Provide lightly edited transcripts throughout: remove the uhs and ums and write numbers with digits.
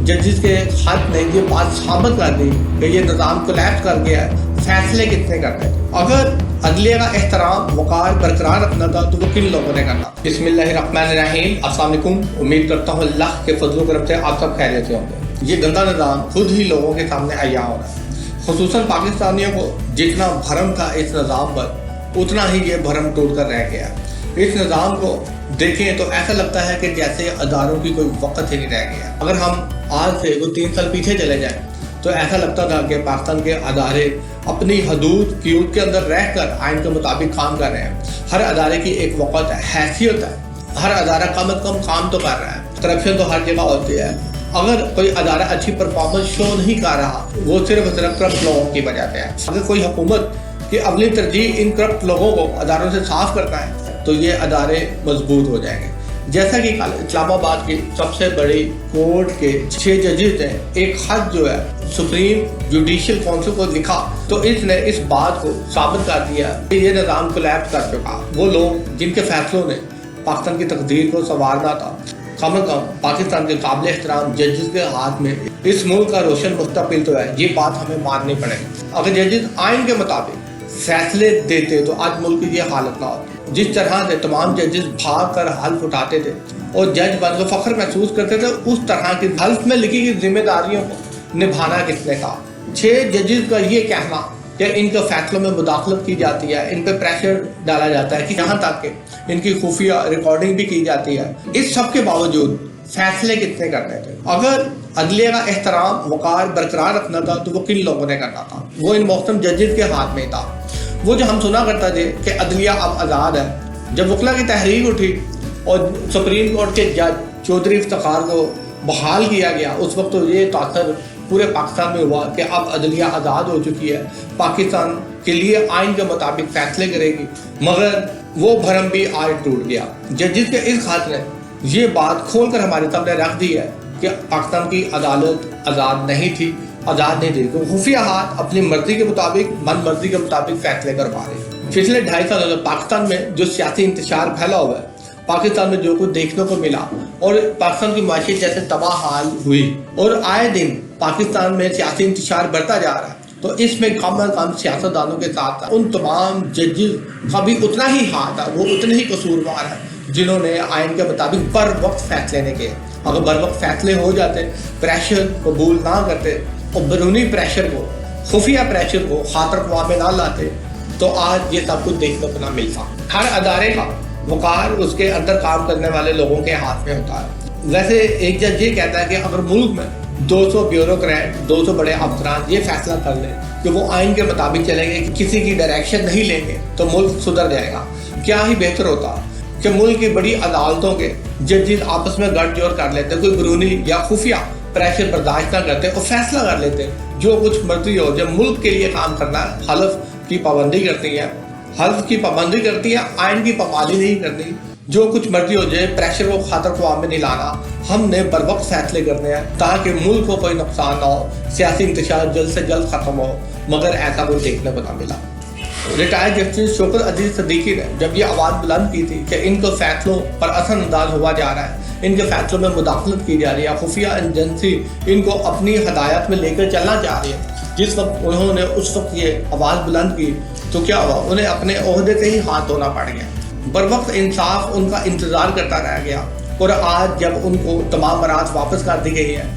जजिस के खत ने ये बात साबित कर दी कि ये निज़ाम कोलैप्स कर गया है, फैसले कितने करने थे। अगर अदलिया का एहतराम वक़ार बरकरार रखना था तो वो किन लोगों ने करना। बिस्मिल्लाहिर्रहमानिर्रहीम, अस्सलाम वालेकुम। उम्मीद करता हूँ अल्लाह के फजल करम से आप सब खैरियत से होंगे। ये गंदा निज़ाम खुद ही लोगों के सामने आया हो रहा है। खुसूसन पाकिस्तानियों को जितना भरम था इस निज़ाम पर, उतना ही ये भरम टूट कर रह गया। इस निज़ाम को देखें तो ऐसा लगता है कि जैसे अदारों की कोई वक़्त ही नहीं रह गया। अगर हम आज से 3 साल पीछे चले जाएं तो ऐसा लगता था कि पाकिस्तान के अदारे अपनी हदूद के अंदर रहकर आइन के मुताबिक काम कर रहे हैं। हर अदारे की एक वक़्त हैसियत है, हर अदारा कम अज़ कम काम तो कर रहा है। करप्शन तो हर जगह होती है। अगर कोई अदारा अच्छी परफॉर्मेंस शो नहीं कर रहा, वो सिर्फ करप्ट लोगों की वजह से है। अगर कोई हुकूमत की अवली तरजीह इन करप्ट लोगों को अदारों से साफ करता है तो ये अदारे मजबूत हो जाएंगे। जैसा कि कल इस्लामाबाद की सबसे बड़ी कोर्ट के 6 जजेस ने एक खत जो है सुप्रीम जुडिशल काउंसिल को लिखा, तो इसने इस बात को साबित कर दिया कि ये निज़ाम कोलैप्स कर चुका। वो लोग जिनके फैसलों ने पाकिस्तान की तकदीर को संवारना था, कम अज़ कम पाकिस्तान के काबिल एहतराम जजेस के हाथ में इस मुल्क का रोशन मुस्तकबिल तो है, ये बात हमें माननी पड़ेगी। अगर जजेस आइन के मुताबिक फैसले देते तो आज मुल्क की ये हालत ना होती। जिस तरह से तमाम जजेस भाग कर हल्फ उठाते थे और जज बनकर फख्र महसूस करते थे, उस तरह की हल्फ में लिखी गई जिम्मेदारियों को निभाना किसने कहा। 6 जजेस का ये कहना कि इनके फैसलों में मुदाखलत की जाती है, इन पर प्रेशर डाला जाता है कि यहाँ तक कि इनकी खुफिया रिकॉर्डिंग भी की जाती है, इस सब के बावजूद फैसले कितने करने थे। अगर अदलिया का एहतराम वक़ार बरकरार रखना था तो वो किन लोगों ने करना था। वो इन मोहतरम जजेस के हाथ में था। वो जो हम सुना करता थे कि अदलिया अब आज़ाद है, जब वकला की तहरीक उठी और सुप्रीम कोर्ट के जज चौधरी इफ्तिखार को बहाल किया गया, उस वक्त तो ये तासर पूरे पाकिस्तान में हुआ कि अब अदलिया आज़ाद हो चुकी है, पाकिस्तान के लिए आइन के मुताबिक फैसले करेगी। मगर वो भरम भी आज टूट गया। जजिस के इस खत ने ये बात खोल कर हमारे सामने रख दी है कि पाकिस्तान की अदालत आज़ाद नहीं थी, आज़ाद नहीं थी, तो खुफिया हाथ अपनी मर्जी के मुताबिक, मन मर्जी के मुताबिक फैसले करवा रहे। पिछले 2.5 सालों में पाकिस्तान में जो सियासी इंतशार फैला हुआ है, पाकिस्तान में जो कुछ देखने को मिला और पाकिस्तान की माशी जैसे तबाह हाल हुई और आए दिन पाकिस्तान में सियासी इंतशार बढ़ता जा रहा है, तो इसमें कम अज़ कम सियासतदानों के साथ उन तमाम जजेस का भी उतना ही हाथ है, वो उतने ही कसूरवार है जिन्होंने आइन के मुताबिक बर वक्त फैसले नहीं किए। अगर बर वक्त फैसले हो जाते, प्रेशर कबूल ना करते और बैरूनी प्रेशर को, खुफिया प्रेशर को खातर ख्वाह में ना लाते, तो आज ये सब कुछ देखने को ना मिलता। हर अदारे का वक़ार उसके अंदर काम करने वाले लोगों के हाथ में होता है। वैसे एक जज ये कहता है कि अगर मुल्क में 200 ब्यूरोक्रेट, 200 बड़े अफसरान ये फैसला कर लें कि वो आइन के मुताबिक चलेंगे, कि किसी की डायरेक्शन नहीं लेंगे, तो मुल्क सुधर जाएगा। क्या ही बेहतर होता कि मुल्क की बड़ी अदालतों के जजेस आपस में गठजोड़ कर लेते, कोई बैरूनी या खुफिया प्रेशर बर्दाश्त ना करते और फैसला कर लेते जो कुछ मर्जी हो। जब मुल्क के लिए काम करना है, हल्फ की पाबंदी करती है, हल्फ की पाबंदी करती है, आइन की पाबंदी नहीं करनी, जो कुछ मर्जी हो जाए, प्रेशर को खातर ख्वाह में नहीं लाना। हमने बर वक्त फैसले करने हैं ताकि मुल्क को कोई नुकसान ना हो, सियासी इंतशार जल्द से जल्द खत्म हो, मगर ऐसा कुछ देखने को ना मिला। रिटायर्ड जस्टिस शौकत अजीज सिद्दीकी ने जब ये आवाज़ बुलंद की थी कि इनको फैसलों पर असरअंदाज हुआ जा रहा है, इनके फैसलों में मुदाखलत की जा रही है, खुफिया एजेंसी इनको अपनी हदायत में लेकर चलना चाह रही है, जिस वक्त उन्होंने उस वक्त ये आवाज़ बुलंद की तो क्या हुआ, उन्हें अपने ओहदे से ही हाथ धोना पड़ गया। बर वक्त इंसाफ उनका इंतज़ार करता रह गया और आज जब उनको तमाम बरात वापस कर दी गई है,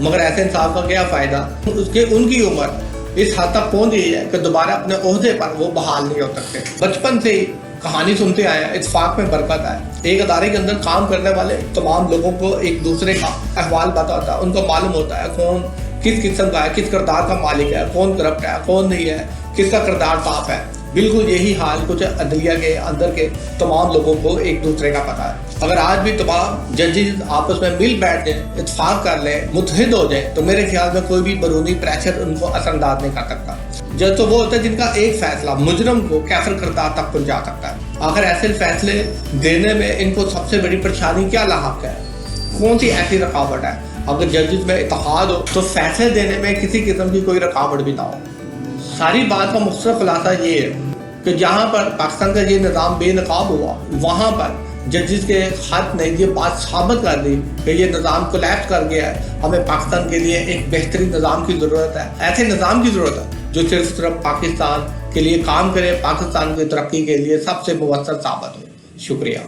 मगर ऐसे इंसाफ का क्या फ़ायदा। उसके उनकी उम्र इस हद तक पहुँच गई है कि दोबारा अपने ओहदे पर वो बहाल नहीं हो सकते। बचपन से ही कहानी सुनते आए हैं, इत्तेफाक में बरकत है। एक अदारे के अंदर काम करने वाले तमाम लोगों को एक दूसरे का अहवाल पता होता है, उनको मालूम होता है कौन किस किस्म का है, किस किरदार का मालिक है, कौन करप्ट है, कौन नहीं है, किसका किरदार साफ है। बिल्कुल यही हाल कुछ अदलिया के अंदर के तमाम लोगों को एक दूसरे का पता है। अगर आज भी तमाम जजेस आपस में मिल बैठ जाएं, इत्तेफाक कर लें, मुत्तहिद हो जाए, तो मेरे ख्याल में कोई भी बैरूनी प्रेशर उनको असरअंदाज नहीं कर सकता। जज तो वो होता है जिनका एक फैसला मुजरम को कैफर किरदार तक पहुंचा सकता है। आखिर ऐसे फैसले देने में इनको सबसे बड़ी परेशानी क्या लाहक है, कौन सी ऐसी रुकावट है। अगर जजेस में इत्तेहाद हो तो फैसले देने में किसी किस्म की कोई रुकावट भी ना हो। सारी बात का मुख्तसर खुलासा ये है कि जहाँ पर पाकिस्तान का ये निज़ाम बेनकाब हुआ, वहाँ पर जजेस के हाथ ने ये बात साबित कर दी कि ये निज़ाम कोलैप्स कर गया है। हमें पाकिस्तान के लिए एक बेहतरीन निज़ाम की ज़रूरत है, ऐसे निज़ाम की ज़रूरत है जो सिर्फ पाकिस्तान के लिए काम करे, पाकिस्तान की तरक्की के लिए सबसे मुवस्सर साबित हो। शुक्रिया।